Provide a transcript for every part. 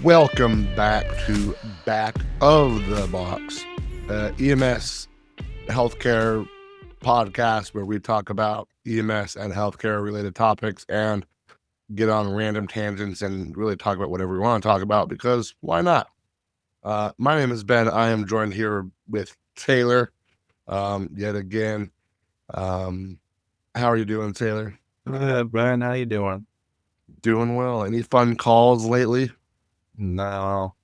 Welcome back to Back of the Box, EMS healthcare podcast where we talk about EMS and healthcare related topics and get on random tangents and really talk about whatever we want to talk about because why not? My name is Ben. I am joined here with Taylor yet again. How are you doing, Taylor? Brian, how you doing? Doing well. Any fun calls lately? No,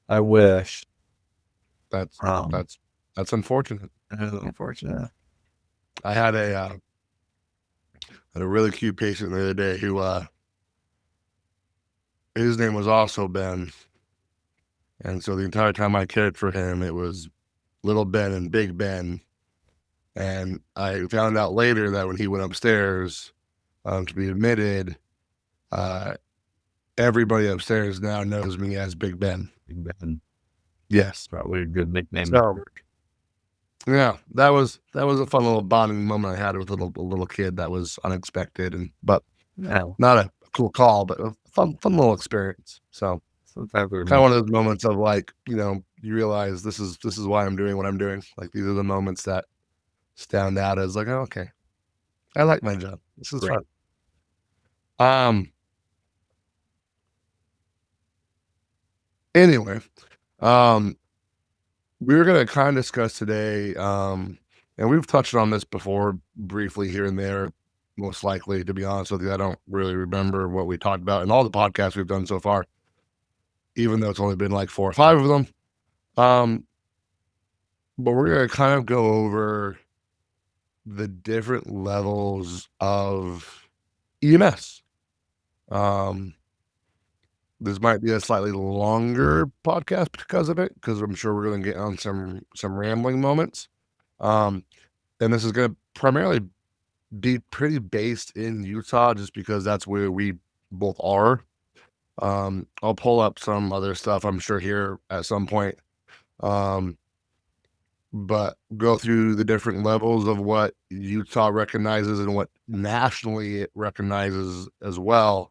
I wish. That's unfortunate. It is unfortunate. I had a really cute patient the other day who his name was also Ben, and so the entire time I cared for him, it was little Ben and Big Ben. And I found out later that when he went upstairs to be admitted, everybody upstairs now knows me as Big Ben. Big Ben. Yes, Probably a good nickname. So, yeah, that was a fun little bonding moment I had with a little kid. That was unexpected, but No, not a cool call, but a fun little experience. So sometimes we're kind of one of those moments of like, you realize this is why I'm doing what I'm doing. Like these are the moments that stand out as like, oh, okay, I like my job. This is Great. fun. Anyway, we're gonna kind of discuss today, and we've touched on this before briefly here and there. Most likely, to be honest with you, I don't really remember what we talked about in all the podcasts we've done so far, even though it's only been like 4 or 5 of them. But we're going to kind of go over the different levels of EMS. This might be a slightly longer podcast because of it, because I'm sure we're going to get on some rambling moments. And this is going to primarily be pretty based in Utah, just because that's where we both are. I'll pull up some other stuff, I'm sure, here at some point. But go through the different levels of what Utah recognizes and what nationally it recognizes as well.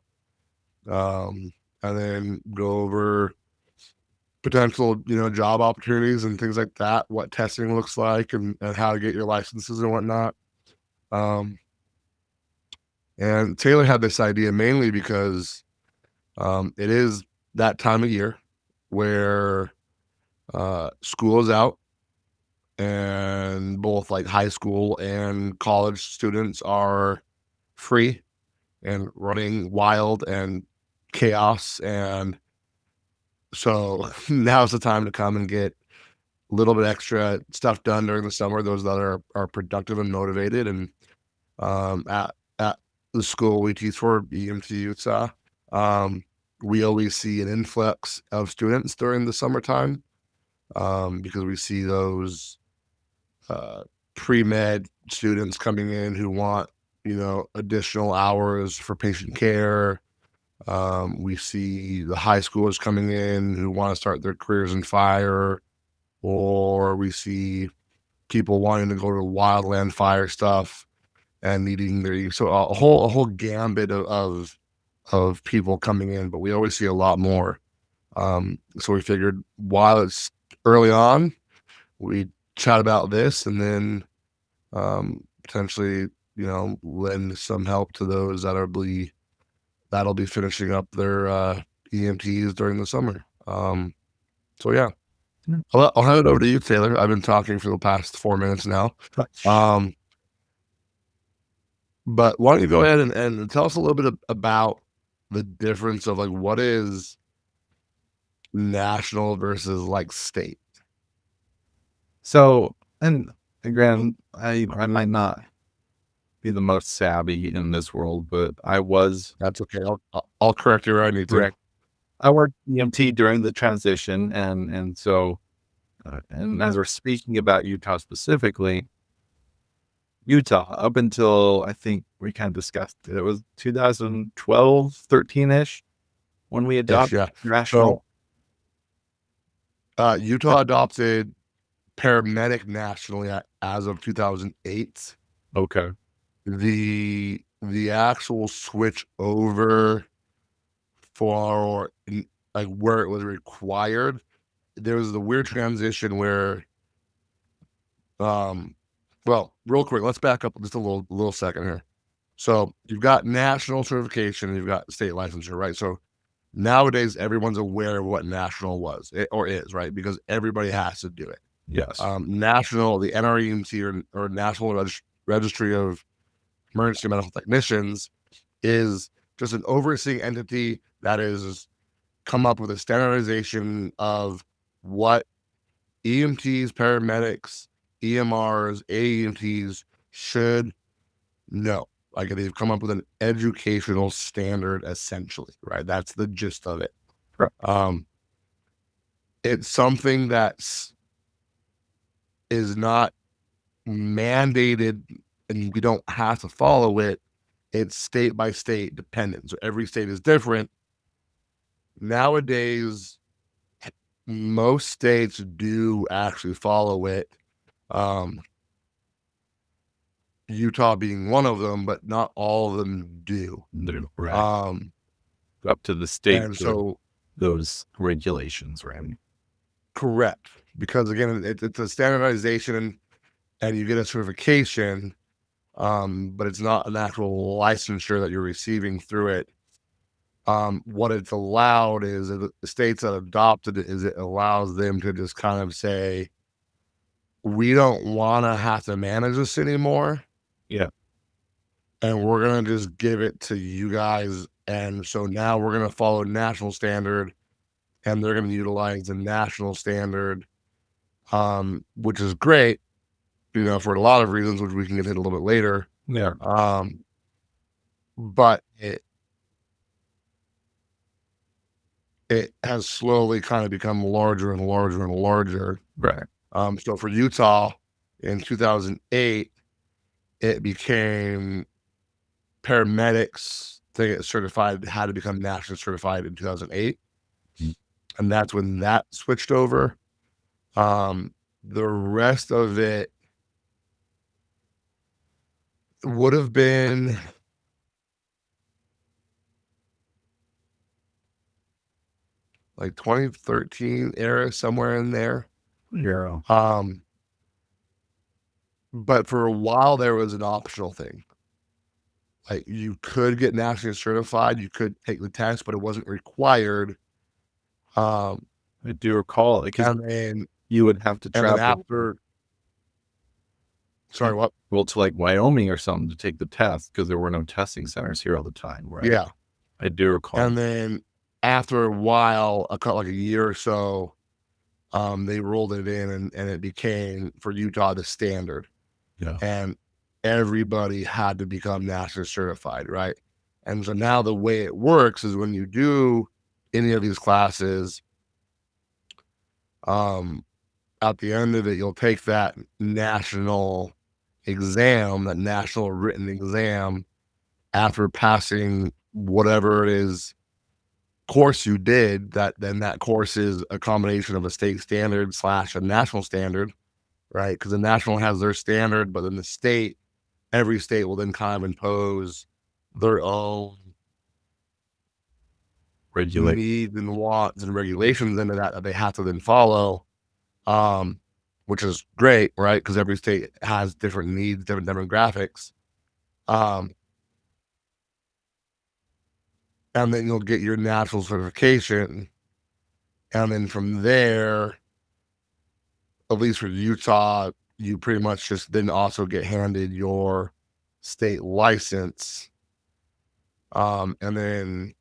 And then go over potential, job opportunities and things like that, what testing looks like and how to get your licenses and whatnot. And Taylor had this idea mainly because it is that time of year where school is out and both like high school and college students are free and running wild and chaos. And so now's the time to come and get a little bit extra stuff done during the summer. Those that are productive and motivated. And at the school we teach for, EMT Utah, we always see an influx of students during the summertime because we see those pre-med students coming in who want, additional hours for patient care. We see the high schoolers coming in who want to start their careers in fire, or we see people wanting to go to wildland fire stuff and needing so a whole gambit of people coming in, but we always see a lot more. So we figured while it's early on, we chat about this and then potentially, lend some help to those that'll be finishing up their EMTs during the summer. So yeah, I'll hand it over to you, Taylor. I've been talking for the past 4 minutes now. But why don't you go ahead and tell us a little bit about the difference of like what is national versus like state. So, and again, I might not be the most savvy in this world, but I was. That's okay. I'll correct you where I need to. I worked EMT during the transition, and so, and as we're speaking about Utah specifically, Utah, up until I think we kind of discussed it was 2012, 13-ish when we adopted national. So, Utah adopted paramedic nationally as of 2008. Okay. The actual switch over for like where it was required. There was the weird transition where, um, well, real quick, let's back up just a little second here. So you've got national certification, you've got state licensure, right? So nowadays, everyone's aware of what national or is, right? Because everybody has to do it. Yes. National, the NREMT or National Registry of Emergency Medical Technicians is just an overseeing entity that is come up with a standardization of what EMTs, paramedics, EMRs, AEMTs should know. Like they've come up with an educational standard, essentially, right? That's the gist of it. Right. It's something that's is not mandated and we don't have to follow it. It's state by state dependent. So every state is different. Nowadays, most states do actually follow it. Um, Utah being one of them, but not all of them do. Right. Um, Up to the state and for so those regulations, right? correct, because again, it's a standardization and you get a certification, but it's not an actual licensure that you're receiving through it. What it's allowed is the states that adopted it is it allows them to just kind of say, we don't want to have to manage this anymore. Yeah. And we're going to just give it to you guys. And so now we're going to follow national standard and they're going to utilize the national standard, which is great, for a lot of reasons, which we can get into a little bit later. Yeah. But it has slowly kind of become larger and larger and larger. Right. So for Utah in 2008, it became paramedics to get certified had to become nationally certified in 2008. And that's when that switched over. The rest of it would have been like 2013 era, somewhere in there. Yeah. But for a while there was an optional thing. Like you could get nationally certified, you could take the test, but it wasn't required. I do recall it because And then you would have to travel after, sorry, what? well to like Wyoming or something to take the test because there were no testing centers here all the time, right? Yeah. I do recall. And then after a while, like a year or so, they rolled it in and it became for Utah the standard. Yeah. And everybody had to become nationally certified, right? And so now the way it works is when you do any of these classes, at the end of it, you'll take that national exam, that national written exam after passing whatever it is course you did, that course is a combination of a state standard / a national standard, right? Because the national has their standard, but then every state will then kind of impose their own needs and wants and regulations into that they have to then follow, which is great, right? Because every state has different needs, different demographics. And then you'll get your national certification. And then from there, at least for Utah, you pretty much just then also get handed your state license. And then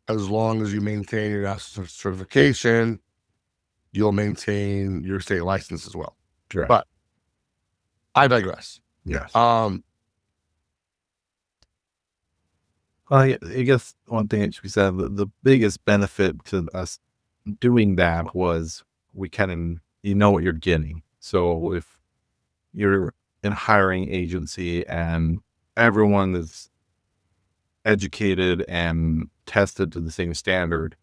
as long as you maintain your national certification, you'll maintain your state license as well. Right. But I digress. Yes. I guess one thing that we said, the biggest benefit to us doing that was we kind of, what you're getting. So if you're in a hiring agency and everyone is educated and tested to the same standard,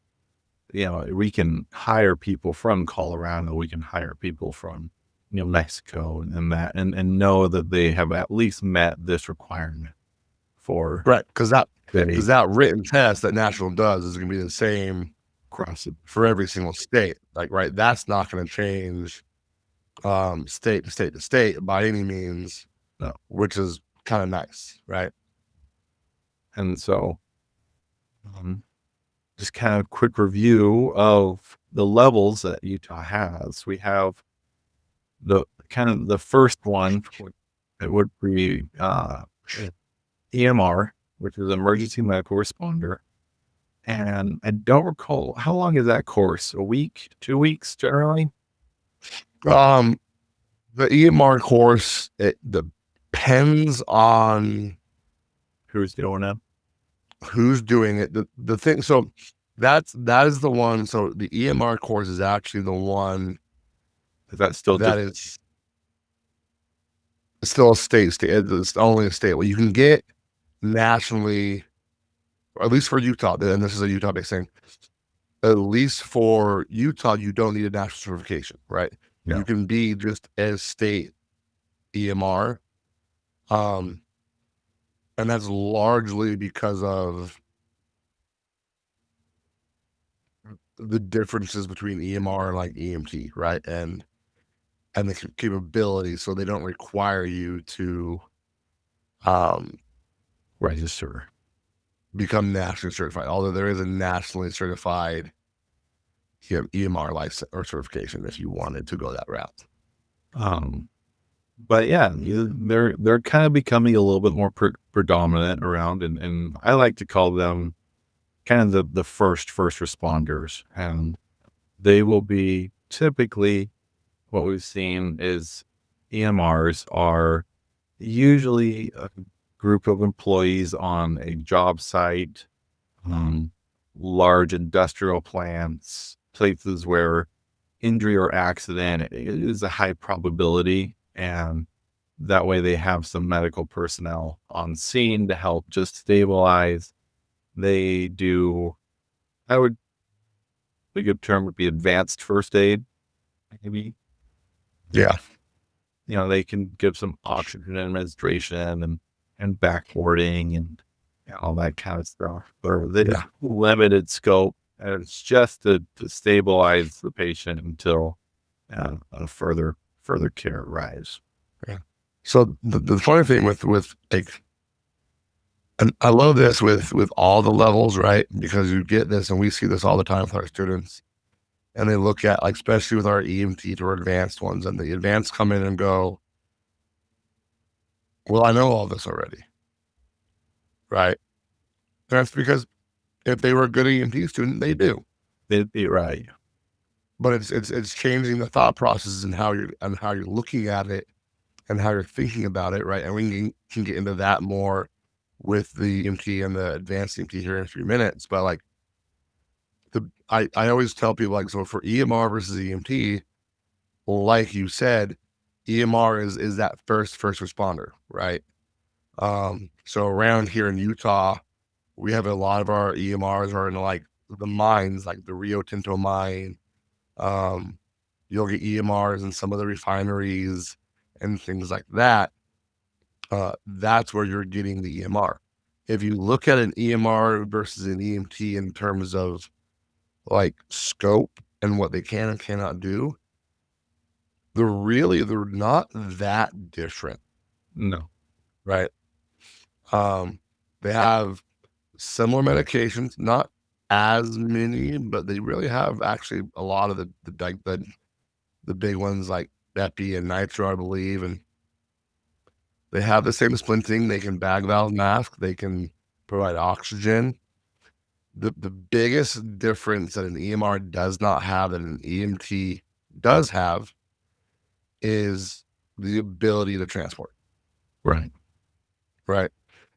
we can hire people from Colorado, we can hire people from, Mexico and that, and know that they have at least met this requirement for Right, because a that written test that national does is gonna be the same cross it. for every single state, like, right? That's not gonna change, state to state to state by any means, No. which is kinda nice, right? And so, um, just kind of quick review of the levels that Utah has. We have the kind of the first one, it would be EMR, which is emergency medical responder. And I don't recall how long is that course? A week, 2 weeks generally? Um, the EMR course, it depends on Who's doing it? who's doing it. The thing so that is the one so the EMR course is actually the one Is that still that just is still a state. It's only a state. Well, you can get nationally, or at least for Utah, and this is a Utah-based thing. At least for Utah, you don't need a national certification, right? yeah, You can be just as state EMR, um, and that's largely because of the differences between EMR and like EMT, right? And the capabilities, so they don't require you to um, register? become nationally certified. Although there is a nationally certified EMR license or certification if you wanted to go that route. Um, but yeah, they're kind of becoming a little bit more predominant around, and I like to call them kind of the first responders, and they will be typically what we've seen is EMRs are usually a group of employees on a job site, um, large industrial plants, places where injury or accident is a high probability. And that way they have some medical personnel on scene to help just stabilize. They do, I would, a good term would be advanced first aid, maybe. Yeah, They can give some oxygen administration and backboarding and all that kind of stuff. But it's yeah, limited scope, and it's just to stabilize the patient until a further care arrives. yeah. So the funny thing with like, and I love this with all the levels, right? Because you get this, and we see this all the time with our students, and they look at like, especially with our EMTs or advanced ones, and the advanced come in and go, "Well, I know all this already," right? And that's because if they were a good EMT student, they do. They'd be right. But it's changing the thought processes and how you're looking at it and how you're thinking about it, right? And we can get into that more with the EMT and the advanced EMT here in a few minutes. But like I always tell people like so for EMR versus EMT, like you said, EMR is that first responder, right? So around here in Utah, we have a lot of our EMRs are in like the mines, like the Rio Tinto mine. Um, you'll get EMRs in some of the refineries and things like that. That's where you're getting the EMR. If you look at an EMR versus an EMT in terms of like scope and what they can and cannot do, they're not that different, No. right? Um, they have similar medications, not as many, but they really have actually a lot of the big ones like Epi and Nitro, I believe, and they have the same splinting. They can bag valve mask. They can provide oxygen. The biggest difference that an EMR does not have that an EMT does have is the ability to transport, Right. right?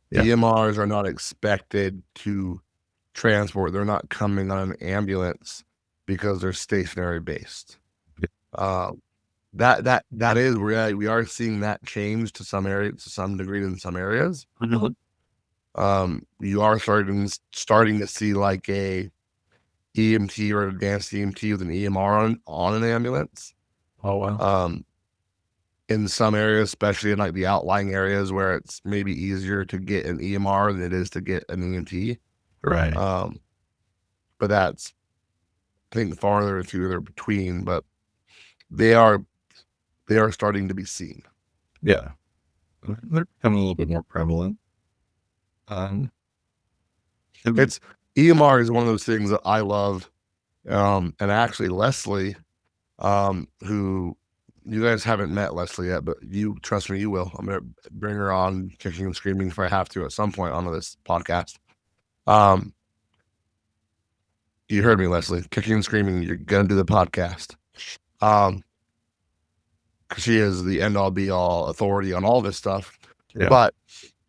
Yeah. EMRs are not expected to transport. They're not coming on an ambulance because they're stationary based. Uh, that is we are seeing that change to some areas, to some degree in some areas. Mhm. You are starting to see like a EMT or advanced EMT with an EMR on an ambulance. Oh, well. Um, in some areas, especially in like the outlying areas where it's maybe easier to get an EMR than it is to get an EMT. Right. Um, but that's, I think, farther and fewer between. But they are they are starting to be seen. Yeah. They're becoming a little bit more prevalent. Um, have- It's EMR is one of those things that I love. And actually, Leslie, who you guys haven't met Leslie yet, but you trust me, you will. I'm gonna bring her on kicking and screaming if I have to at some point on this podcast. Um, you heard me, Leslie, kicking and screaming. You're gonna do the podcast. Um, because she is the end all be all authority on all this stuff. yeah. But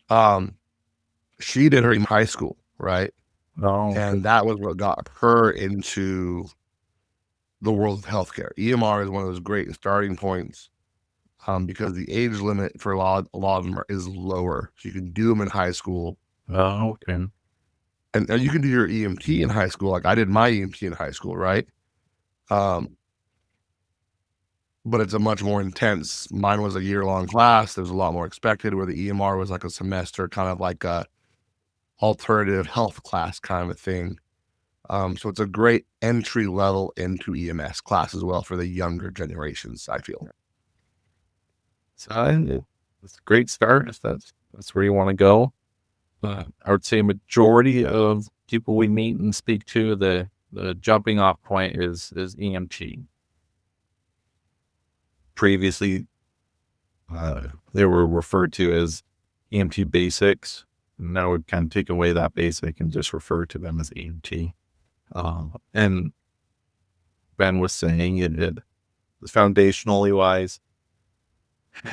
um, she did her in high school, right? Oh, And that was what got her into the world of healthcare. EMR is one of those great starting points, because the age limit for a lot of them is lower. So you can do them in high school, okay. and you can do your EMT in high school. Like I did my EMT in high school, right? Um, but it's a much more intense. Mine was a year-long class. There's a lot more expected, where the EMR was like a semester, kind of like a alternative health class kind of a thing. So it's a great entry level into EMS class as well for the younger generations, I feel. So it's a great start if that's where you want to go. I would say a majority of people we meet and speak to, the jumping off point is EMT. Previously, they were referred to as EMT basics. Now we've kind of taken away that basic and just refer to them as EMT. And Ben was saying it foundationally wise,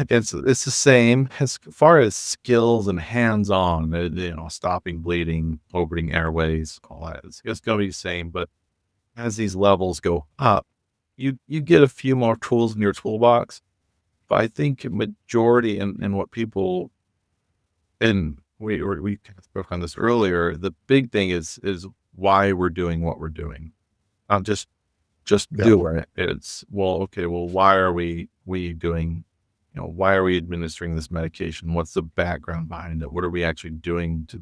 it's the same as far as skills and hands-on, stopping bleeding, opening airways, all that. It's going to be the same, but as these levels go up, you get a few more tools in your toolbox. But I think a majority and what people, and we kind of spoke on this earlier, the big thing is why we're doing what we're doing. Not just Yeah. doing it. It's, well, okay, well, why are we doing, why are we administering this medication? What's the background behind it? What are we actually doing to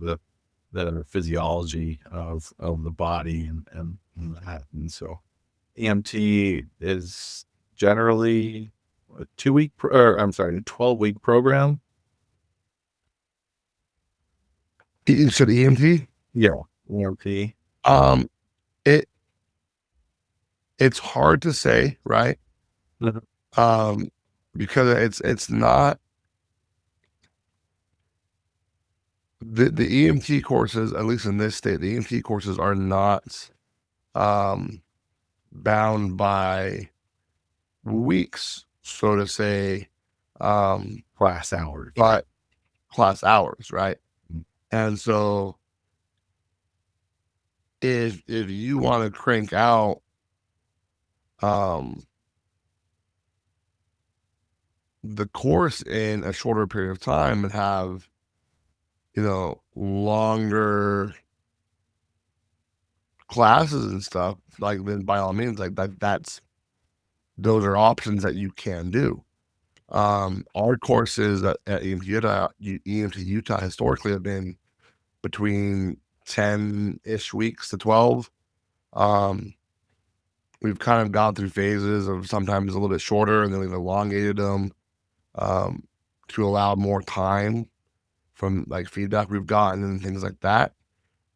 the physiology of the body and that? And so EMT is generally a 2-week, or I'm sorry, a 12-week program. You said EMT. Yeah, EMT. Um, it it's hard to say, right? Mhm. Um, because it's not the EMT courses, at least in this state, the EMT courses are not um bound by weeks, so to say, um, Class hours, right? but class hours, right? Mm. And so if you want to crank out um the course in a shorter period of time and have, longer classes and stuff, like, then by all means, like that's those are options that you can do. Our courses at EMT Utah historically have been between 10-ish weeks to 12. Um, we've kind of gone through phases of sometimes a little bit shorter, and then we've elongated them, um, to allow more time from like feedback we've gotten and things like that.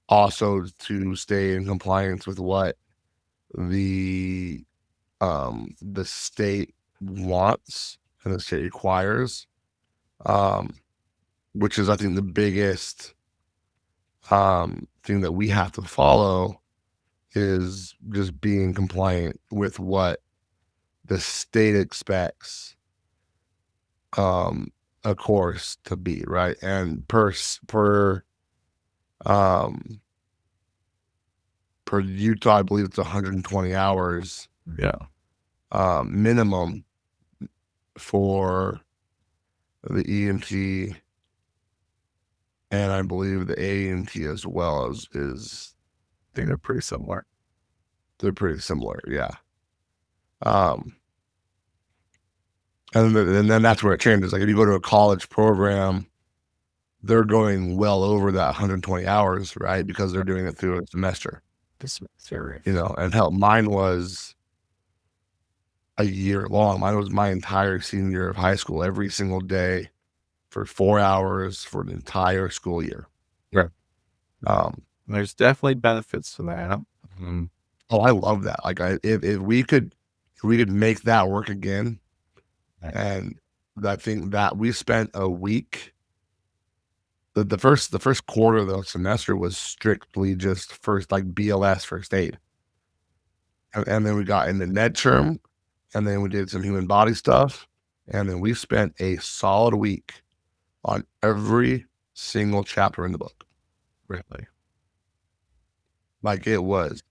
Also to stay in compliance with what the the state wants and the state requires, um, which is, I think, the biggest thing that we have to follow is just being compliant with what the state expects um a course to be, right? And um per Utah, I believe it's 120 hours Yeah. minimum for the EMT, and I believe the AMT as well is I think they're pretty similar. they're pretty similar, yeah. Um, And then that's where it changes. Like if you go to a college program, they're going well over that 120 hours, right? Because they're doing it through a semester, This is very and hell, mine was a year long. Mine was my entire senior year of high school, every single day for 4 hours for an entire school year. right. Um, There's definitely benefits to that. Um, oh, I love that. Like if we could make that work again, right. and I think that we spent a week. The first quarter of the semester was strictly just first like BLS first aid, and then we got into med term, and then we did some human body stuff, and then we spent a solid week on every single chapter in the book. Really. Like it was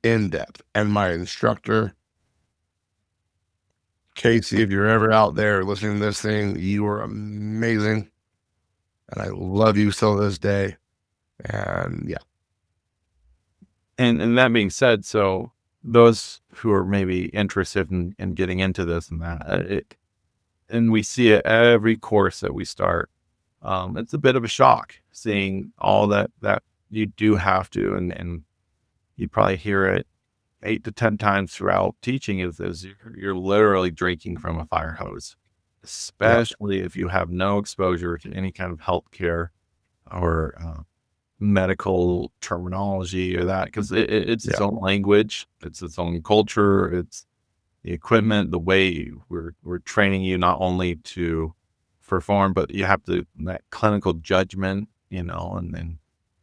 in depth. And my instructor, Casey, if you're ever out there listening to this thing, you are amazing. And I love you still to this day. And yeah. And that being said, so those who are maybe interested in getting into this and that, and we see it every course that we start. It's a bit of a shock seeing all that you do have to, and you probably hear it 8 to 10 times throughout teaching is you're literally drinking from a fire hose, Yeah. especially if you have no exposure to any kind of healthcare or medical terminology or that, because it's its Yeah. own language, it's its own culture, it's the equipment, the way we're training you not only to perform, but you have to that clinical judgment, and then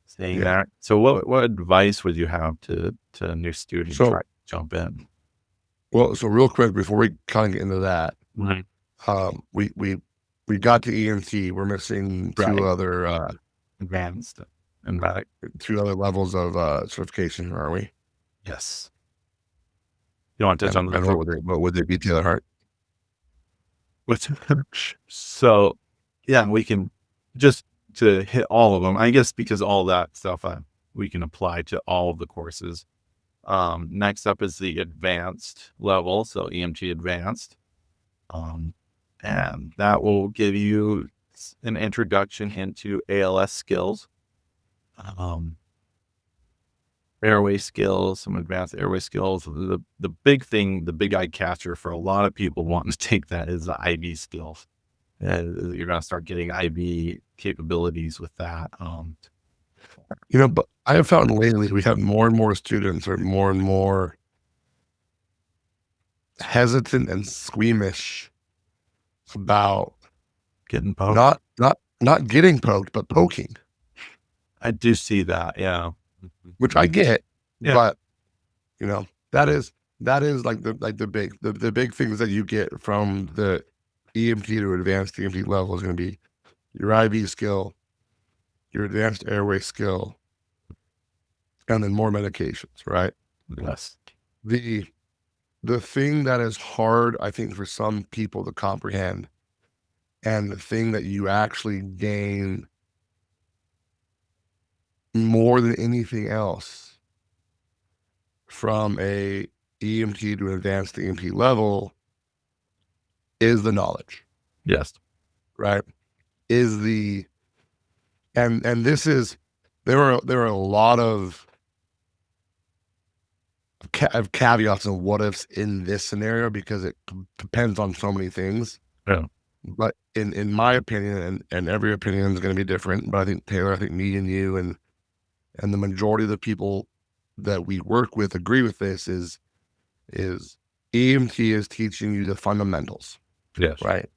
saying Yeah. that. So what advice would you have to a new student try So, to jump in? so real quick before we kind of get into that, Right. we got to EMT. We're missing Right. Advanced and right. two other levels of certification, aren't we? Yes. You don't want to touch on And the what third. would they be, Taylor Hart? What's so yeah, we can just to hit all of them. I guess because all that stuff we can apply to all of the courses. Next up is the advanced level, so EMT advanced. Um, and that will give you an introduction into ALS skills, um, airway skills, some advanced airway skills. The big thing, the big eye catcher for a lot of people wanting to take that is the IV skills. You're going to start getting IV capabilities with that. But I have found lately we have more and more students are more and more hesitant and squeamish about Getting poked. not getting poked, but poking, I do see that. Yeah. Mhm. which I get, Yeah. but you know, that is like the big things that you get from the EMT to advanced EMT level is going to be your IV skill, your advanced airway skill, and then more medications, right? Yes. The the thing that is hard, I think, for some people to comprehend, and the thing that you actually gain more than anything else from a EMT to advanced EMT level is the knowledge, Yes. right? Is the and this is there are a lot of caveats and what ifs in this scenario because it depends on so many things. Yeah. But in my opinion, and every opinion is going to be different. But I think Taylor, I think me and you and the majority of the people that we work with agree with this is EMT is teaching you the fundamentals, Yes. right?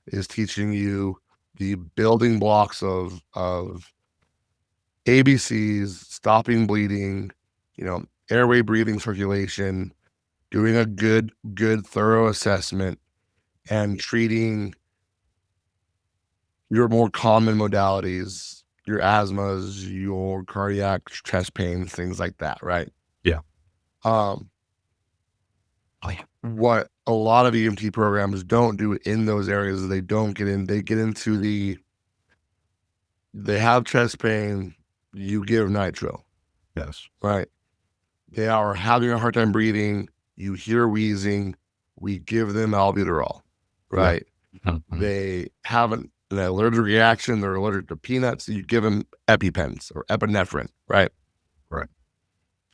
Is teaching you the building blocks of ABCs, stopping bleeding, airway, breathing, circulation, doing a good thorough assessment, and treating your more common modalities, your asthmas, your cardiac chest pains, things like that, right? Yeah. Um, Oh, yeah. what a lot of EMT programs don't do in those areas is they get into they have chest pain, you give nitro, Yes. right? They are having a hard time breathing, you hear wheezing, we give them albuterol, Yeah. right? Mhm. They have an allergic reaction. They're allergic to peanuts. You give them EpiPens or epinephrine, right? Right.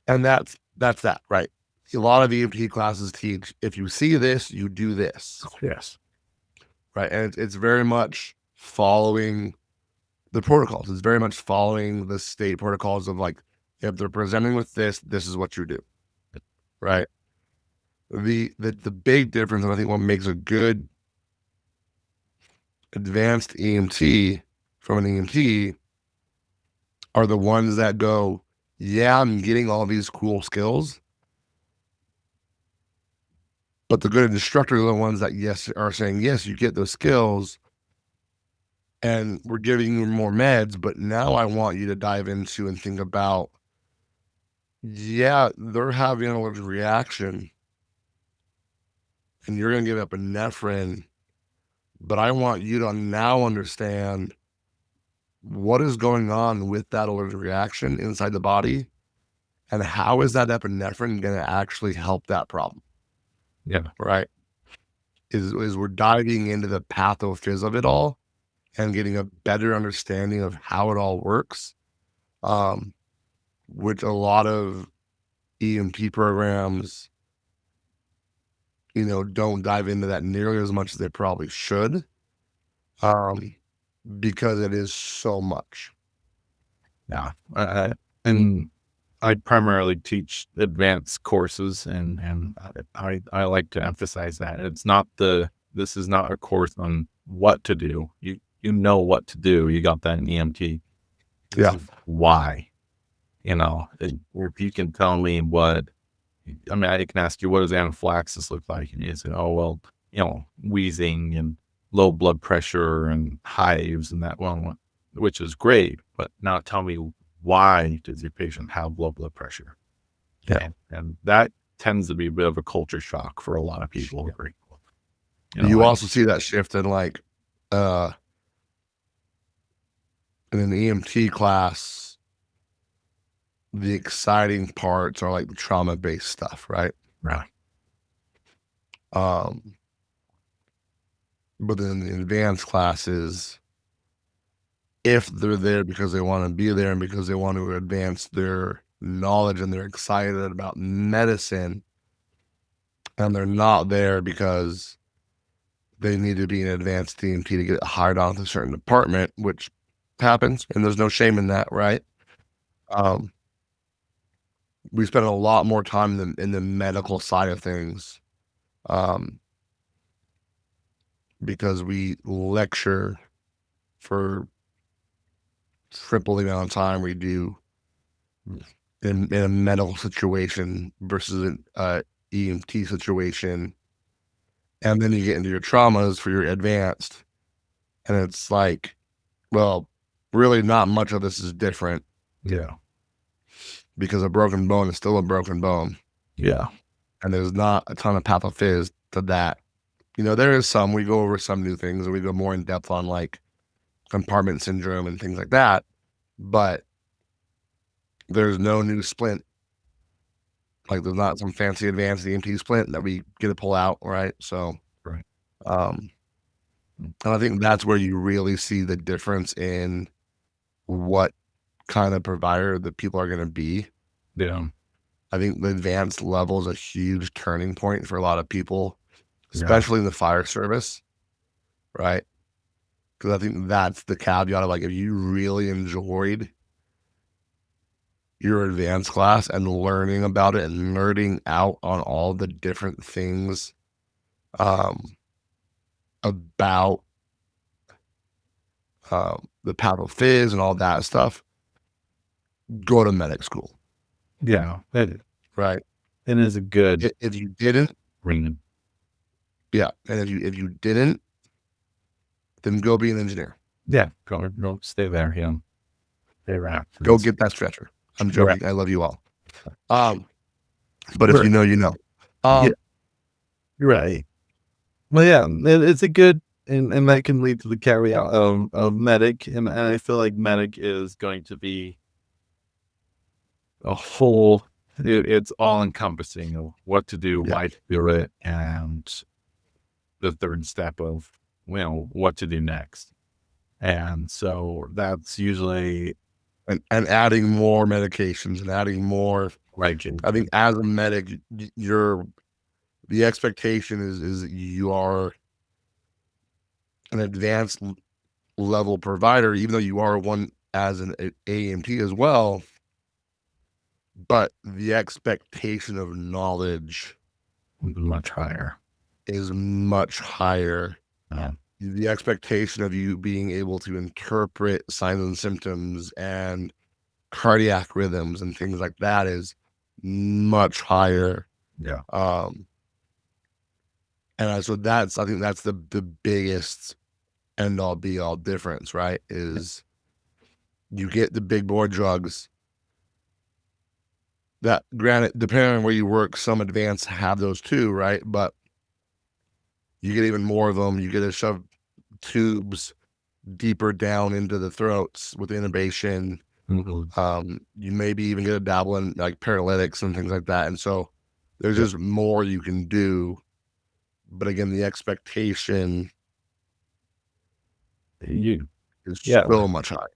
And that's that, right? A lot of EMT classes teach if you see this, you do this, Yes. right? And it's very much following the protocols. It's very much following the state protocols of like, if they're presenting with this, this is what you do, right? The big difference, and I think what makes a good advanced EMT from an EMT are the ones that go, yeah, I'm getting all these cool skills, but the good instructors are the ones that yes are saying, yes, you get those skills and we're giving you more meds, but now I want you to dive into and think about, yeah, they're having an allergic reaction and you're going to give epinephrine, but I want you to now understand what is going on with that allergic reaction inside the body and how is that epinephrine going to actually help that problem, Yeah. right? Is we're diving into the pathophys of it all and getting a better understanding of how it all works, um, which a lot of EMT programs, don't dive into that nearly as much as they probably should, um, because it is so much. Yeah. And I primarily teach advanced courses, and I like to emphasize that it's not this is not a course on what to do. You know what to do. You got that in EMT. This Yeah, is why. If you can tell me what, I mean, I can ask you, what does anaphylaxis look like? And you say, oh, well, wheezing and low blood pressure and hives and that one, which is great. But now tell me, why does your patient have low blood pressure? yeah. And that tends to be a bit of a culture shock for a lot of people. Yeah. Right? You And also see that shift in like, uh, in an EMT class, the exciting parts are like the trauma-based stuff, right? right. Um, but then the advanced classes, if they're there because they want to be there and because they want to advance their knowledge and they're excited about medicine, and they're not there because they need to be an advanced EMT to get hired on to a certain department, which happens, and there's no shame in that, right? Um, we spend a lot more time in the medical side of things, um, because we lecture for triple the amount of time we do in a medical situation versus an EMT situation. And then you get into your traumas for your advanced, and it's like, well, really not much of this is different Yeah. because a broken bone is still a broken bone. Yeah. And there's not a ton of pathophys to that. There is some, we go over some new things and we go more in depth on like compartment syndrome and things like that. But there's no new splint. Like there's not some fancy advanced EMT splint that we get to pull out, right? So, Right. um, and I think that's where you really see the difference in what kind of provider that people are going to be. Yeah. I think the advanced level is a huge turning point for a lot of people, Yeah. especially in the fire service, right? Because I think that's the caveat of like, if you really enjoyed your advanced class and learning about it and nerding out on all the different things, um, about the pathophys and all that stuff, go to medic school, Yeah. right? It is a good If you didn't, ring. yeah, and if you didn't, then go be an engineer. Yeah. Go stay there. Yeah. Stay around. Go get that stretcher. I'm Right. joking. I love you all. Um, but if Right. you know, you know. Yeah. Um, Right. Well, yeah, it's a good, and that can lead to the carryout of medic, and I feel like medic is going to be a whole. It's all encompassing of what to do, yeah, why to do it, and the third step of what to do next. And so that's usually And adding more medications and adding more. like, I think as a medic, you're the expectation is that you are an advanced level provider, even though you are one as an AMT as well. But the expectation of knowledge much higher. is much higher. Yeah. The expectation of you being able to interpret signs and symptoms and cardiac rhythms and things like that is much higher. Yeah. Um, so I think that's the biggest end all be all difference, right? Is you get the big boy drugs that, granted, depending on where you work, some advanced have those too, right? But you get even more of them. You get to shove tubes deeper down into the throats with intubation. Mhm. You maybe even get a dabble in like paralytics and things like that. And so there's Yeah. just more you can do. But again, the expectation You is yeah. so much higher.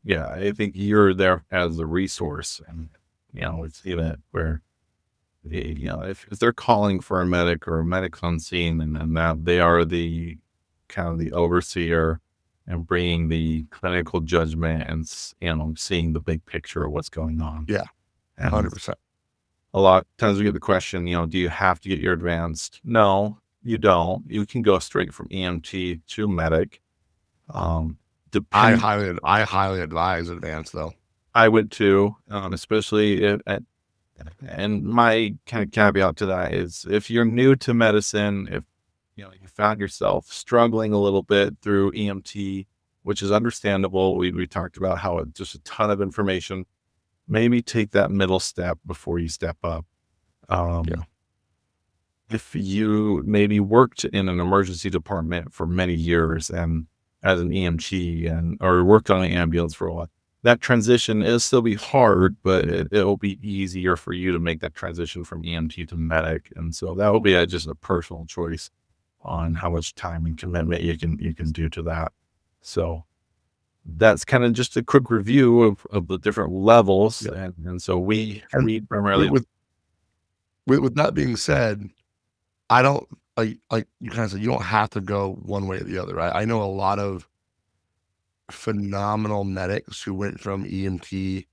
Yeah, I think you're there as a resource, and it's even where if they're calling for a medic or a medic's on scene, and then that they are the kind of the overseer and bringing the clinical judgment and seeing the big picture of what's going on. Yeah, And 100%. a lot of times we get the question, do you have to get your advanced? No, you don't. You can go straight from EMT to medic. Um, depend. I highly advise advanced though. I would too, especially if, and my kind of caveat to that is if you're new to medicine, if you found yourself struggling a little bit through EMT, which is understandable. We talked about how it's just a ton of information. Maybe take that middle step before you step up. Yeah. Um, if you maybe worked in an emergency department for many years and as an EMT or worked on an ambulance for a while, that transition is still be hard, but it'll be easier for you to make that transition from EMT to medic. And so that will be just a personal choice on how much time and commitment you can do to that. So that's kind of just a quick review of the different levels. Yeah. And so we And read with primarily. with with that being said, I don't like you kind of said, you don't have to go one way or the other, right? I know a lot of phenomenal medics who went from EMT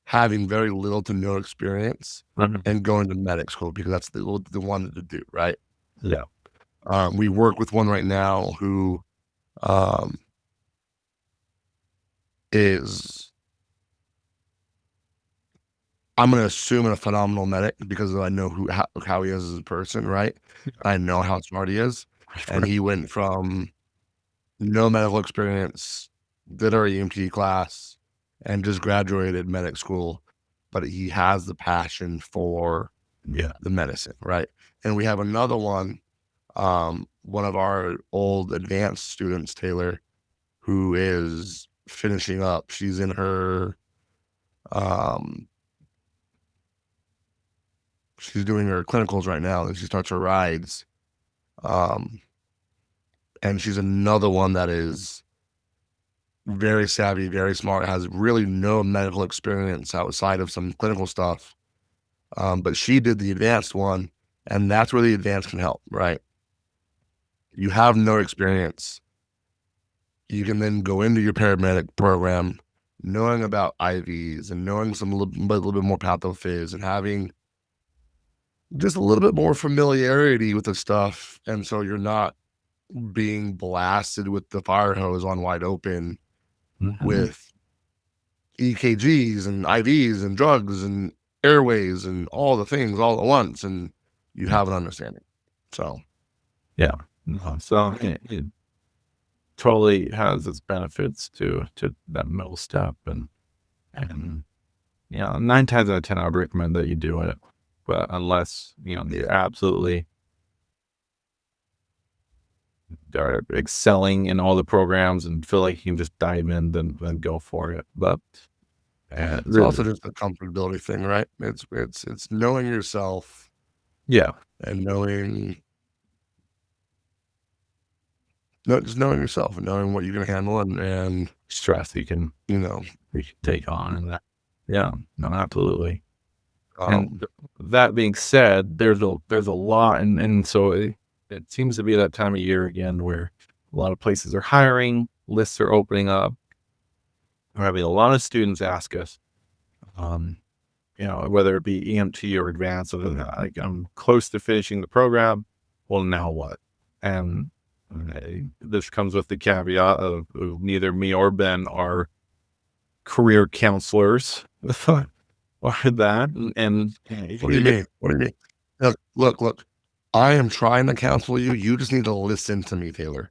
having very little to no experience Mhm. and going to medic school because that's the one to do, right? Yeah. We work with one right now who um, is, I'm going to assume, a phenomenal medic because I know how he is as a person, right? I know how smart he is, and he went from no medical experience, did our EMT class, and just graduated medic school, but he has the passion for Yeah. the medicine, right? And we have another one of our old advanced students, Taylor, who is finishing up. She's in her, um, she's doing her clinicals right now, and she starts her rides. Um, and she's another one that is very savvy, very smart, has really no medical experience outside of some clinical stuff. But she did the advanced one, and that's where the advanced can help, right? You have no experience. You can then go into your paramedic program knowing about IVs and knowing little bit more pathophys and having just a little bit more familiarity with the stuff. And so you're not being blasted with the fire hose on wide open Mhm. with EKGs and IVs and drugs and airways and all the things all at once. And you have an understanding. So, Yeah. No, so it totally has its benefits to that middle step, and 9 times out of 10, I would recommend that you do it, but unless, you're absolutely are excelling in all the programs and feel like you can just dive in, then go for it, but, it's really. also just a comfortability thing, right? It's knowing yourself Yeah. and knowing no, just knowing yourself and knowing what you can handle and stress you know, you can take on and that. Yeah, no, absolutely. And um, that being said, there's a lot, and so it seems to be that time of year again where a lot of places are hiring, lists are opening up. We're having a lot of students ask us, um, whether it be EMT or advanced, so like I'm close to finishing the program. Well, now what? And this comes with the caveat of neither me or Ben are career counselors or that. And what do you mean? What do you mean? Look. I am trying to counsel you. You just need to listen to me, Taylor.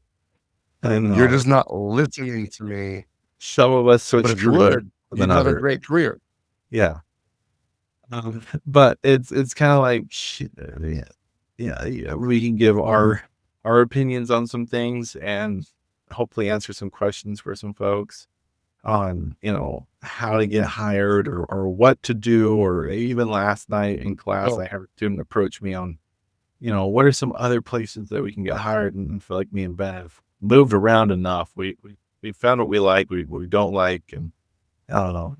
I You're know just not listening to me. some of us But switch if you would, than you'd have a others. great career. Yeah. But it's kind of like, yeah, yeah, we can give our opinions on some things and hopefully answer some questions for some folks on, how to get hired or what to do. Or even last night in class, Oh, I had a student approach me on, what are some other places that we can get hired? And I feel like me and Ben have moved around enough. We found what we like, what we don't like, and I don't know.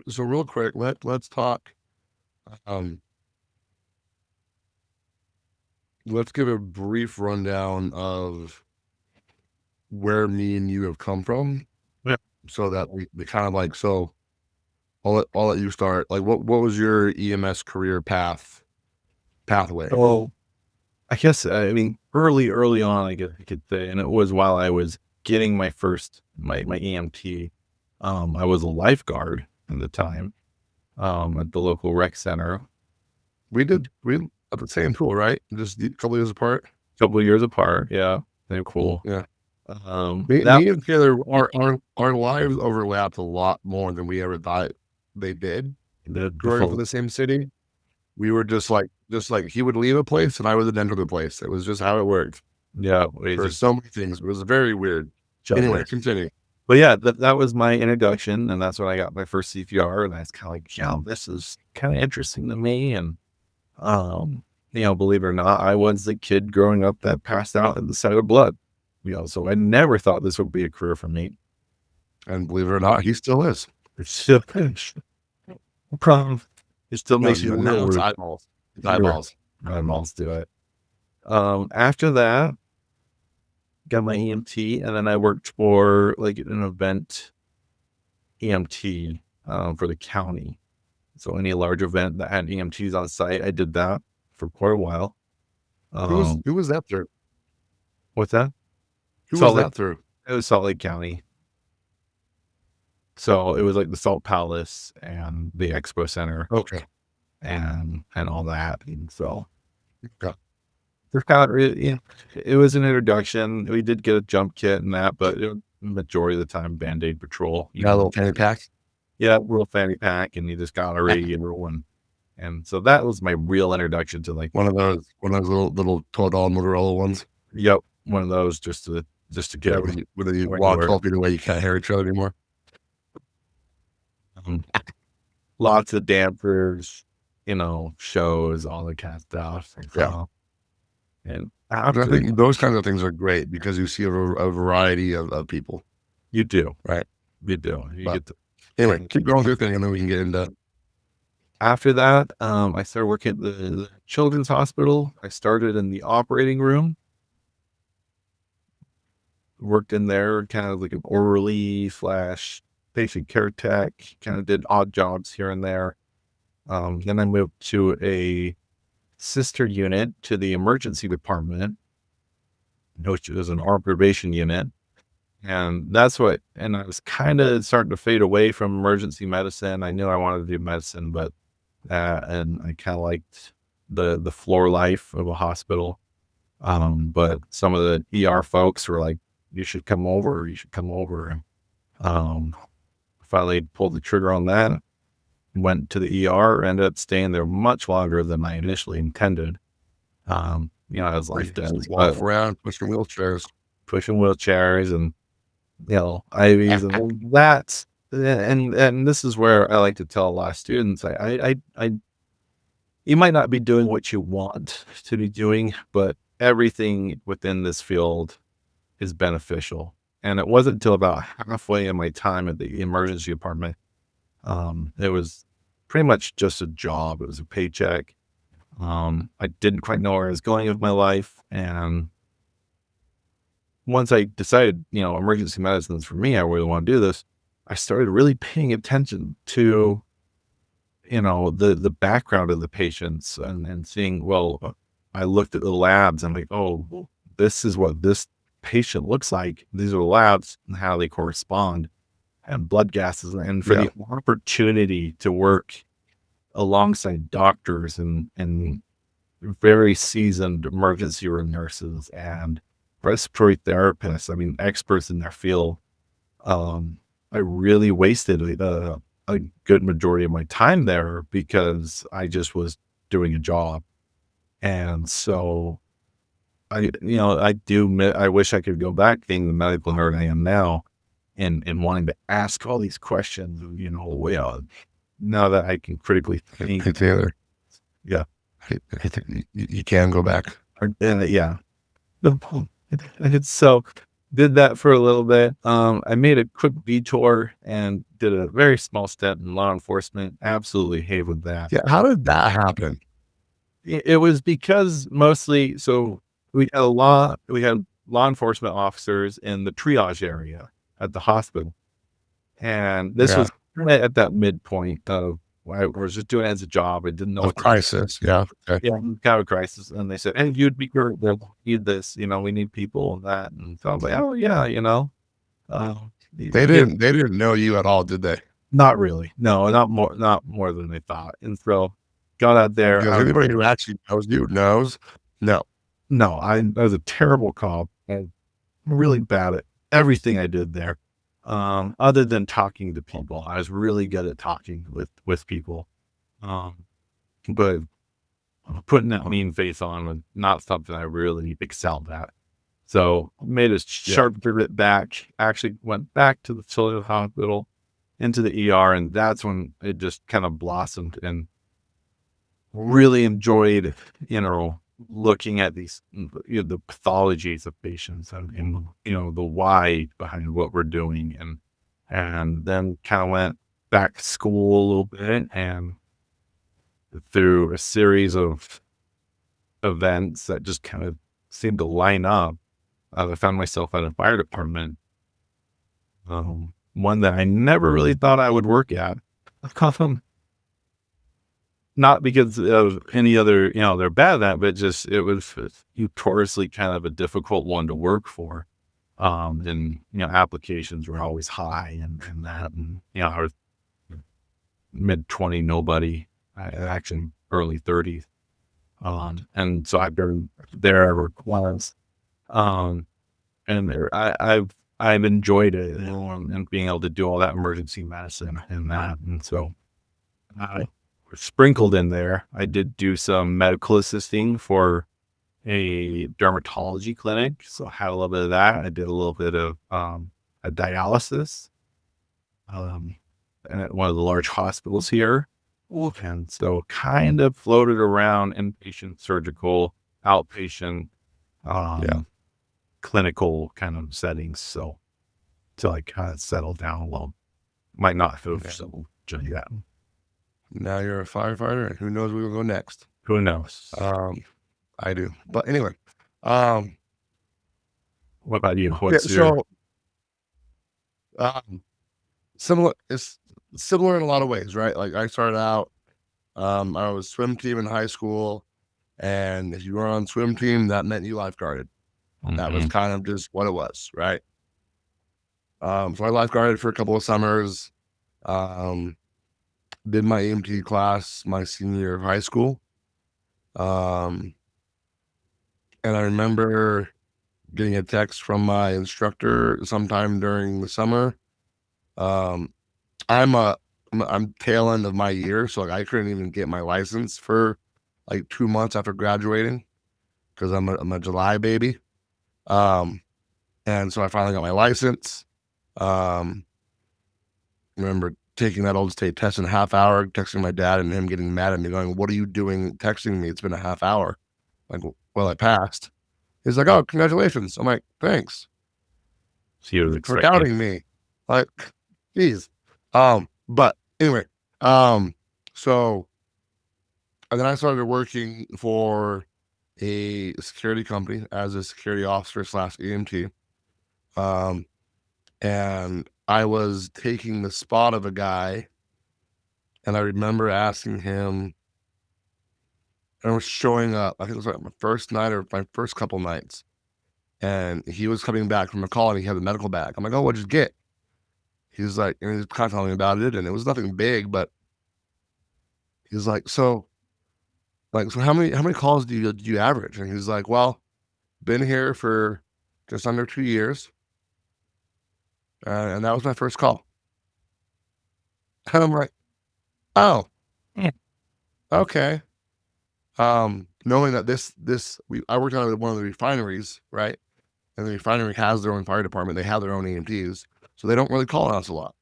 so real quick, let's talk. Um, let's give a brief rundown of where me and you have come from, Yeah. so that we kind of like so. I'll let you start. Like, what was your EMS career pathway? So I guess, I mean, early on, I could say, and it was while I was getting my first my EMT. I was a lifeguard at the time, at the local rec center, a We at the same pool, right? Just a couple years apart. couple of years apart. Yeah, they're Cool. cool. Yeah. That Me and Taylor, our lives overlapped a lot more than we ever thought they did. the Growing up in full the same city, we were just like he would leave a place and I would enter the place. It was just how it worked yeah, we for just so many things. It was very weird. Anyway, juggling. continue. But yeah, that was my introduction, and that's when I got my first CPR, and I was kind of like, yeah, this is kind of interesting to me. And Um, believe it or not, I was the kid growing up that passed out in the sight of blood. So I never thought this would be a career for me. And believe it or not, he still is. It's still problem. It still No, makes me a little now it's weird. eyeballs. It's Sure. eyeballs. My mom's do it. After that, got my EMT, and then I worked for like an event EMT for the county. So any large event that had EMTs on site, I did that for quite a while. Um, Who was that through? what's that? Who was Salt Lake. that through? It was Salt Lake County. So it was like the Salt Palace and the Expo Center Okay. and all that. And so Okay. there's kind of, it was an introduction. We did get a jump kit and that, but majority of the time Band-Aid patrol. You got a little fanny pack. Yeah, real fanny pack, and you just got a radio and so that was my real introduction to like, One of those little $12 Motorola ones. yep, one of those just to Yeah, get when you walk anywhere. 12 feet away, you can't hear each other anymore. Um, lots of dampers, shows, all that kind of stuff. Yeah. And I after think those kinds of things are great because you see a variety of people, you do, right? you do, you But get to. anyway, keep going through things and then we can get into. After that, I started working at the children's hospital. I started in the operating room, worked in there, kind of like an orderly slash patient care tech, kind of did odd jobs here and there. Then I moved to a sister unit to the emergency department, which is an observation unit. And I was kind of starting to fade away from emergency medicine. I knew I wanted to do medicine, but, and I kind of liked the floor life of a hospital. But some of the ER folks were like, you should come over, you should come over. Um, Finally pulled the trigger on that, went to the ER, ended up staying there much longer than I initially intended. As life does, Walk around, push your wheelchairs. pushing wheelchairs and, IVs and all that. And this is where I like to tell a lot of students, you might not be doing what you want to be doing, but everything within this field is beneficial. And it wasn't until about halfway in my time at the emergency department. It was pretty much just a job. It was a paycheck. I didn't quite know where I was going with my life. And once I decided, emergency medicine is for me, I really want to do this. I started really paying attention to, the background of the patients and seeing, I looked at the labs and like, oh, well, this is what this patient looks like. These are the labs and how they correspond and blood gases. And for Yeah. the opportunity to work alongside doctors and very seasoned emergency room nurses and respiratory therapists, I mean, experts in their field. I really wasted a good majority of my time there because I just was doing a job. And so I wish I could go back being the medical nerd I am now and wanting to ask all these questions, now that I can critically think. Hey, Taylor, Yeah. you can go back. Yeah. So did that for a little bit. I made a quick detour and did a very small stint in law enforcement. Absolutely hated that. Yeah. How did that happen? It was because mostly, so we had law enforcement officers in the triage area at the hospital. And this Yeah. was kinda at that midpoint of I was just doing it as a job. I didn't know Of what to do. crisis. Yeah. Okay. Yeah, kind of a crisis. And they said, "Hey, you'd be great. We'll need this, we need people and that." And so I was like, "Oh yeah, uh, here." They didn't know you at all, did they? Not really. No, not more than they thought. And so got out there. Because anybody who actually knows you knows. No. No, I was a terrible cop and really bad at everything I did there. Other than talking to people, I was really good at talking with people. Um, but putting that mean face on was not something I really excelled at. So made a Yeah. sharp pivot back, actually went back to the children's hospital into the ER. And that's when it just kind of blossomed and really enjoyed, looking at these, the pathologies of patients and, the why behind what we're doing. And then kind of went back to school a little bit and through a series of events that just kind of seemed to line up, I found myself at a fire department, one that I never really thought I would work at. Um, Not because of any other, they're bad at that, but just it was notoriously kind of a difficult one to work for. And applications were always high and that, and I was mid-20 nobody, actually early 30s. And so I've been there ever once. Um, and I've enjoyed it, and being able to do all that emergency medicine and that. And so I sprinkled in there, I did do some medical assisting for a dermatology clinic. So I had a little bit of that. I did a little bit of a dialysis um, at one of the large hospitals here. And so kind of floated around inpatient, surgical, outpatient, Yeah. clinical kind of settings. So till I kind of settled down a little, might not have Yeah. settled just yet. Now you're a firefighter, and who knows where we'll go next? Who knows? I do. But anyway, um, What about you? yeah. What's your, So, um, similar. It's similar in a lot of ways, right? Like I started out. I was swim team in high school, and if you were on swim team, that meant you lifeguarded. That was Mhm. kind of just what it was, right? So I lifeguarded for a couple of summers. Um, did my EMT class my senior year of high school. Um, and I remember getting a text from my instructor sometime during the summer. Um, I'm a I'm tail end of my year, so like I couldn't even get my license for like 2 months after graduating because I'm a July baby. Um, and so I finally got my license. Um, remember taking that old state test in a half hour, texting my dad and him getting mad at me, going, "What are you doing texting me? It's been a half hour." Like, well, I passed. He's like, "Oh, congratulations." I'm like, "Thanks." So you was for expecting. doubting me. Like, geez. But anyway, so and then I started working for a security company as a security officer slash EMT. Um, and I was taking the spot of a guy, and I remember asking him, and I was showing up. I think it was like my first night or my first couple nights, and he was coming back from a call, and he had a medical bag. I'm like, "Oh, what'd you get?" He's like, and he's kind of telling me about it, and it was nothing big, but he's like, so how many calls do you average? And he's like, well, been here for just under 2 years, and that was my first call. And I'm like, oh, Yeah. okay. Knowing that I worked on one of the refineries, right? And the refinery has their own fire department. They have their own EMTs, so they don't really call on us a lot.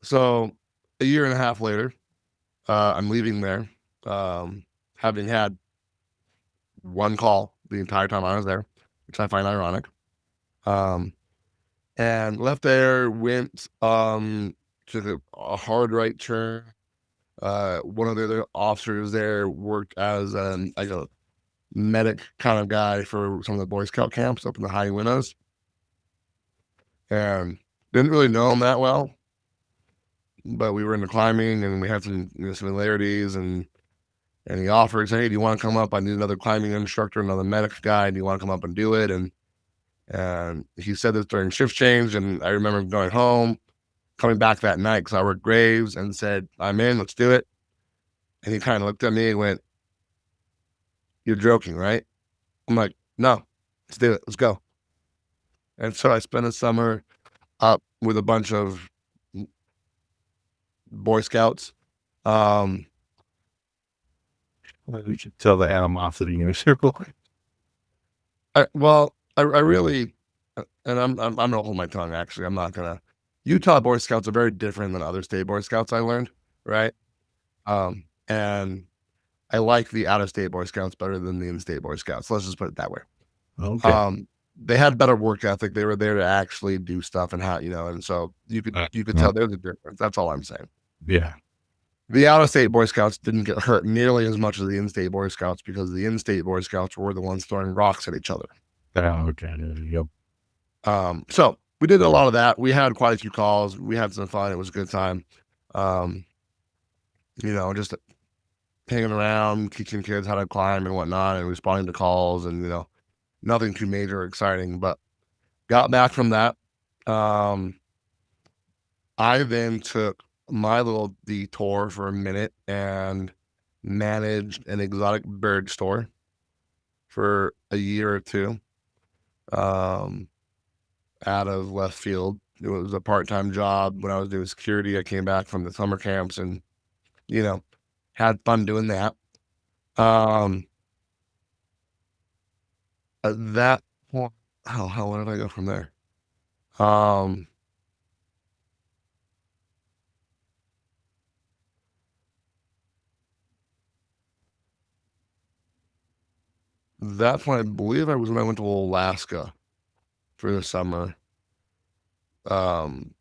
So a year and a half later, I'm leaving there, um, having had one call the entire time I was there, which I find ironic. Um, and left there, went to a hard right turn. One of the other officers there worked as like a medic kind of guy for some of the Boy Scout camps up in the high windows, and didn't really know him that well, but we were into climbing and we had some similarities, and he offered, say, hey, do you want to come up? I need another climbing instructor, another medic guy. Do you want to come up and do it? And he said this during shift change, and I remember going home, coming back that night because I worked Graves, and said, I'm in, let's do it. And he kind of looked at me and went, you're joking, right? I'm like, no, let's do it. Let's go. And so I spent a summer up with a bunch of Boy Scouts. Um, Well, we should tell the animosity in your circle. I really, and I'm gonna hold my tongue. Actually, I'm not gonna. Utah Boy Scouts are very different than other state Boy Scouts. I learned, right? And I like the out of state Boy Scouts better than the in state Boy Scouts. Let's just put it that way. Okay. Um, they had better work ethic. They were there to actually do stuff and how, and so you could tell there's a difference. That's all I'm saying. Yeah. The out of state Boy Scouts didn't get hurt nearly as much as the in state Boy Scouts because the in state Boy Scouts were the ones throwing rocks at each other. Yeah. Okay. There you So we did a lot of that. We had quite a few calls. We had some fun. It was a good time. Um, just hanging around, teaching kids how to climb and whatnot, and responding to calls, and nothing too major or exciting. But got back from that. Um, I then took my little detour for a minute and managed an exotic bird store for a year or two, um, out of left field. It was a part-time job when I was doing security. I came back from the summer camps and, you know, had fun doing that. Um, at that point, how where did I go from there? Um, that point, I believe I was when I went to Alaska for the summer. Um,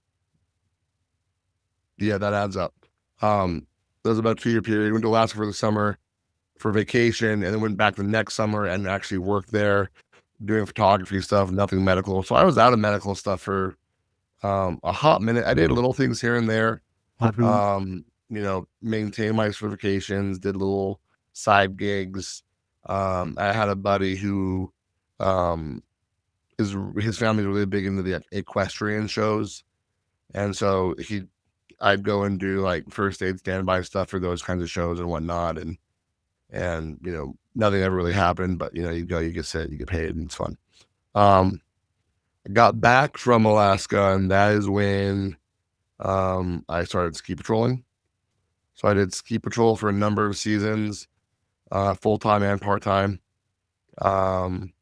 yeah, that adds up. That was about a 2-year period. Went to Alaska for the summer for vacation, and then went back the next summer and actually worked there doing photography stuff, nothing medical. So I was out of medical stuff for a hot minute. I did little things here and there. go. Maintained my certifications, did little side gigs. I had a buddy who um is his family's really big into the equestrian shows. And so I'd go and do like first aid standby stuff for those kinds of shows and whatnot. And nothing ever really happened, but you go, you get set, you get paid, and it's fun. I got back from Alaska, and that is when I started ski patrolling. So I did ski patrol for a number of seasons, full time and part time. Um,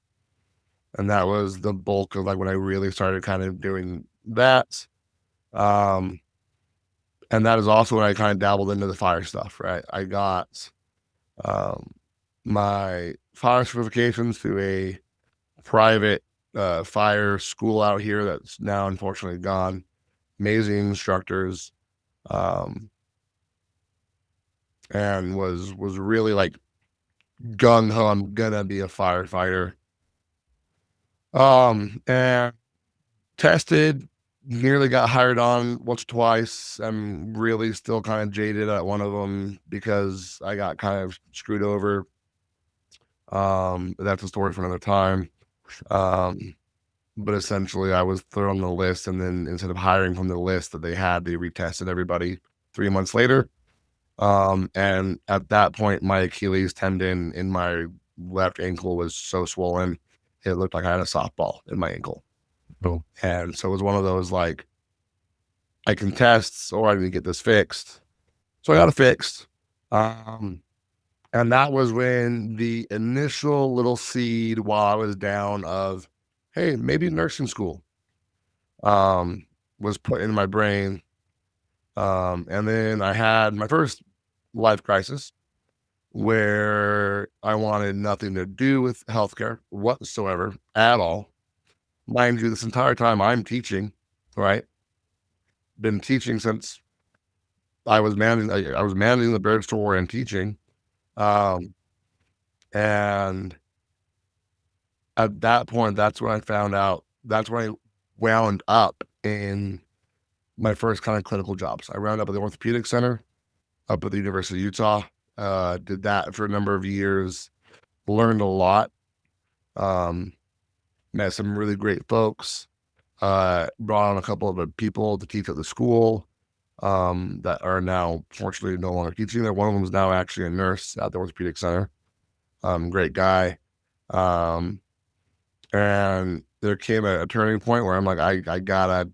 and that was the bulk of like when I really started kind of doing that. Um, and that is also when I kind of dabbled into the fire stuff, right? I got um, my fire certifications through a private fire school out here that's now unfortunately gone. Amazing instructors, um, and was really like gung ho. I'm gonna be a firefighter. And tested, nearly got hired on once or twice. I'm really still kind of jaded at one of them because I got kind of screwed over. That's a story for another time. Um, but essentially, I was thrown on the list, and then instead of hiring from the list that they had, they retested everybody 3 months later. And at that point, my Achilles tendon in my left ankle was so swollen, it looked like I had a softball in my ankle. Oh, And so it was one of those like, I can test or I need to get this fixed. So I got it fixed. Um, and that was when the initial little seed while I was down of, hey, maybe nursing school, um, was put in my brain. And then I had my first life crisis where I wanted nothing to do with healthcare whatsoever at all. Mind you, this entire time I'm teaching, right? Been teaching since I was managing the bird store and teaching. Um, and at that point, that's when I found out. That's when I wound up in my first kind of clinical jobs. I wound up at the orthopedic center up at the University of Utah. Did that for a number of years. Learned a lot. Um, Met some really great folks. Brought on a couple of people to teach at the school that are now fortunately no longer teaching there. One of them is now actually a nurse at the orthopedic center. Great guy. Um, and there came a turning point where I'm like, I gotta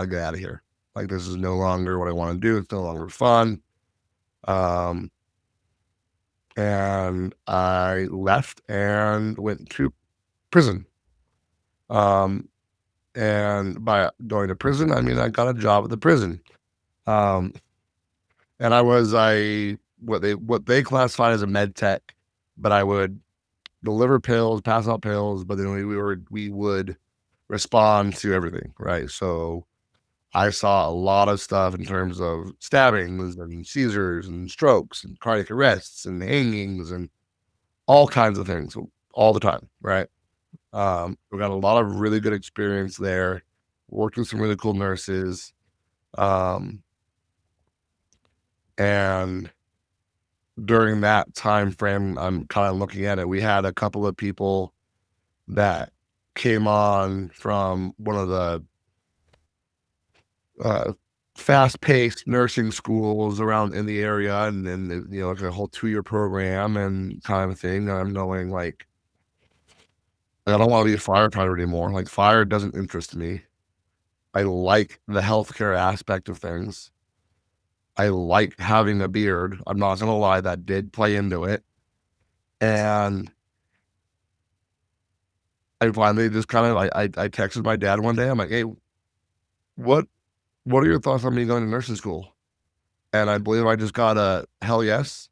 get out of here. Like this is no longer what I want to do. It's no longer fun. Um, and I left and went to prison. Um, and by going to prison, I mean I got a job at the prison. Um, and I was what they classified as a med tech, but I would deliver pills, pass out pills, but then we would respond to everything, right? So I saw a lot of stuff in terms of stabbings and seizures and strokes and cardiac arrests and hangings and all kinds of things all the time, right? We got a lot of really good experience there. Worked with some really cool nurses, um, and during that time frame, I'm kind of looking at it. We had a couple of people that came on from one of the uh, fast-paced nursing schools around in the area, and then like a whole 2-year program and kind of thing. And I'm knowing like I don't want to be a firefighter anymore. Like fire doesn't interest me. I like the healthcare aspect of things. I like having a beard. I'm not gonna lie, that did play into it. And I finally just kind of I texted my dad one day. I'm like, hey, what what are your thoughts on me going to nursing school? And I believe I just got a hell yes.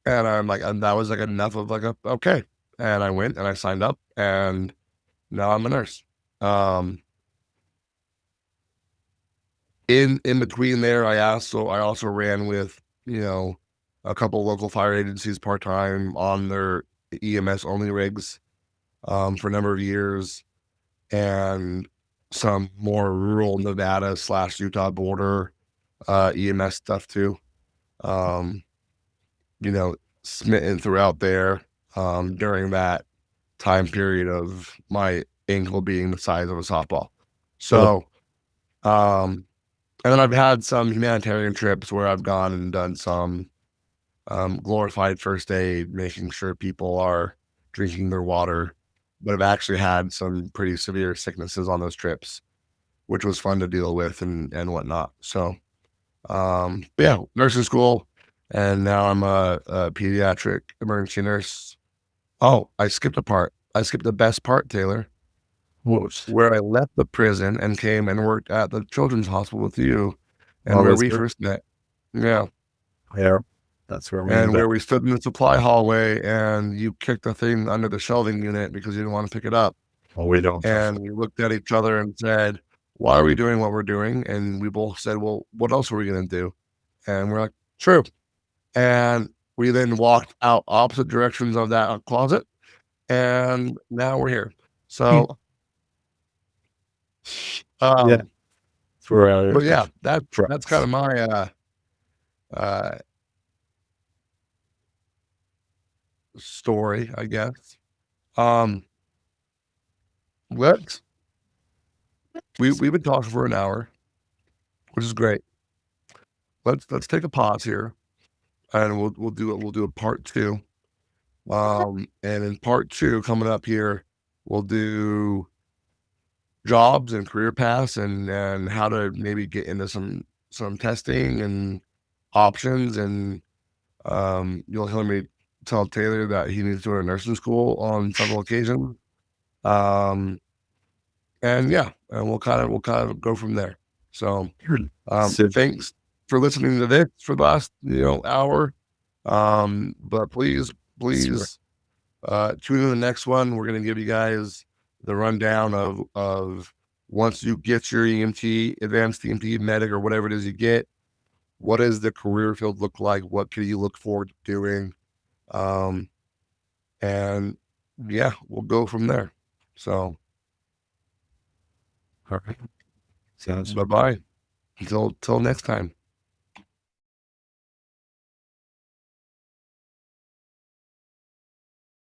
And I'm like, and that was like enough of like a okay. And I went and I signed up and now I'm a nurse. Um in between there I also ran with, a couple local fire agencies part time on their EMS only rigs for a number of years and some more rural Nevada slash Utah border EMS stuff too. Um, you know, smitten throughout there during that time period of my ankle being the size of a softball. oh, So, um, and then I've had some humanitarian trips where I've gone and done some glorified first aid, making sure people are drinking their water. But I've actually had some pretty severe sicknesses on those trips, which was fun to deal with and whatnot. So, but yeah, nursing school, and now I'm a pediatric emergency nurse. Oh, I skipped a part. I skipped the best part, Taylor, whoops. where I left the prison and came and worked at the children's hospital with you, and Well, where that's we good. first met. Yeah, Yeah, that's where me and and Ben. where we stood in the supply hallway, and you kicked the thing under the shelving unit because you didn't want to pick it up. Well, we don't trust And we looked at each other and said, why are we doing what we're doing? And we both said, well, what else are we going to do? And we're like, true. And we then walked out opposite directions of that closet. And now we're here. them. So, Yeah, um, it's where our but yeah, that's kind friends. of my uh, story, I guess. Um, let's we've been talking for an hour, which is great. Let's take a pause here, and we'll do a part two. And in part two coming up here, we'll do jobs and career paths and how to maybe get into some testing and options. And you'll hear me tell Taylor that he needs to go to nursing school on several occasions. Um, and yeah, and we'll kind of go from there. So So, thanks for listening to this for the last hour. But sure. please tune in the next one. We're gonna give you guys the rundown of once you get your EMT, advanced EMT, medic, or whatever it is you get, what does the career field look like? What can you look forward to doing? Um, and yeah, we'll go from there. So All right. Sounds bye bye until next time.